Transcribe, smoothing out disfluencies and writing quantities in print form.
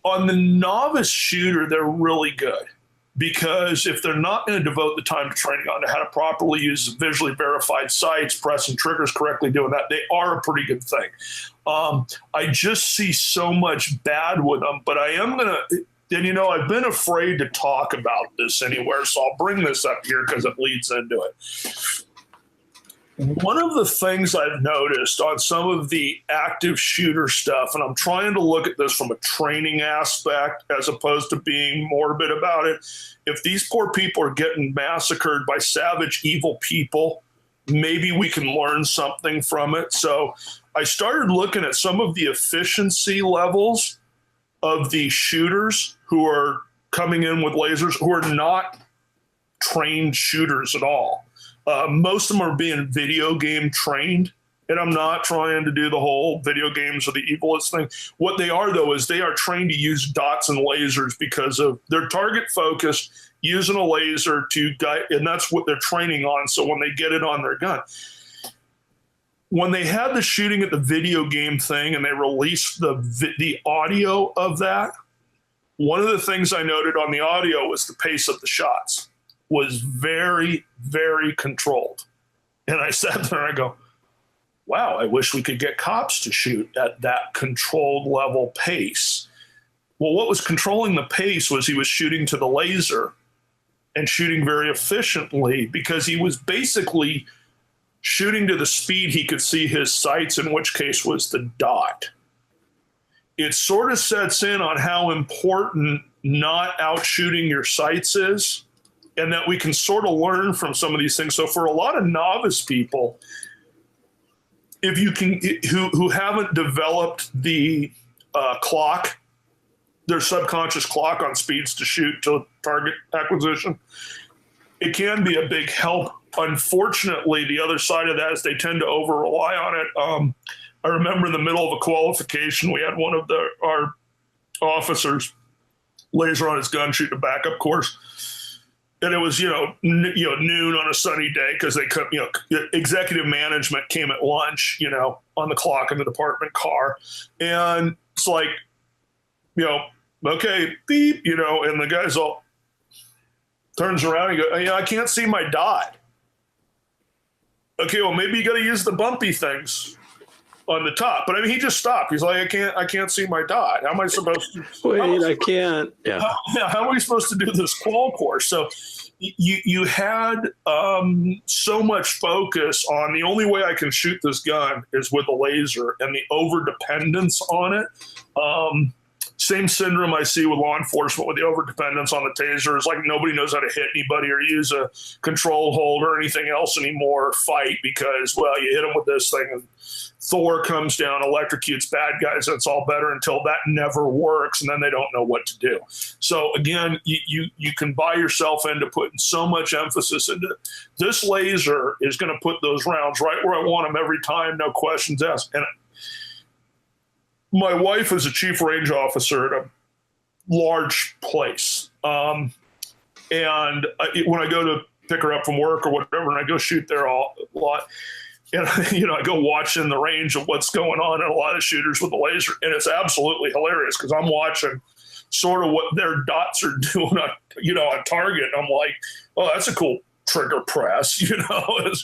On the novice shooter, they're really good because if they're not going to devote the time to training on how to properly use visually verified sights, pressing triggers correctly, doing that, they are a pretty good thing. I just see so much bad with them, but I am going to, and I've been afraid to talk about this anywhere, so I'll bring this up here because it leads into it. One of the things I've noticed on some of the active shooter stuff, and I'm trying to look at this from a training aspect as opposed to being morbid about it, if these poor people are getting massacred by savage, evil people, maybe we can learn something from it. So I started looking at some of the efficiency levels of the shooters who are coming in with lasers who are not trained shooters at all. Most of them are being video game trained, and I'm not trying to do the whole video games are the evilest thing. What they are, though, is they are trained to use dots and lasers because of their target focus, using a laser to guide, and that's what they're training on. So when they get it on their gun, when they had the shooting at the video game thing and they released the audio of that, one of the things I noted on the audio was the pace of the shots was very, very controlled. And I sat there and I go, wow, I wish we could get cops to shoot at that controlled level pace. Well, what was controlling the pace was he was shooting to the laser and shooting very efficiently because he was basically shooting to the speed he could see his sights, in which case was the dot. It sort of sets in on how important not out shooting your sights is, and that we can sort of learn from some of these things. So for a lot of novice people, if you can, who haven't developed the clock, their subconscious clock on speeds to shoot to target acquisition, it can be a big help. Unfortunately, the other side of that is they tend to over rely on it. I remember in the middle of a qualification, we had one of our officers laser on his gun shooting a backup course. And it was, noon on a sunny day because they could, executive management came at lunch, on the clock in the department car. And it's like, okay, beep, and the guy's all turns around and goes, I can't see my dot. Okay, well, maybe you got to use the bumpy things on the top. But I mean, he just stopped. He's like, I can't see my dot. How am I supposed to? Wait, I can't. Yeah. How are we supposed to do this qual course? So you had so much focus on the only way I can shoot this gun is with a laser and the over dependence on it. Same syndrome I see with law enforcement with the overdependence on the taser. It's like nobody knows how to hit anybody or use a control hold or anything else anymore, fight, because, well, you hit them with this thing and Thor comes down, electrocutes bad guys, and it's all better until that never works, and then they don't know what to do. So, again, you can buy yourself into putting so much emphasis into this laser is going to put those rounds right where I want them every time, no questions asked. And my wife is a chief range officer at a large place. And when I go to pick her up from work or whatever, and I go shoot there a lot, and I go watch in the range of what's going on in a lot of shooters with the laser, and it's absolutely hilarious because I'm watching sort of what their dots are doing on target. And I'm like, oh, that's a cool trigger press,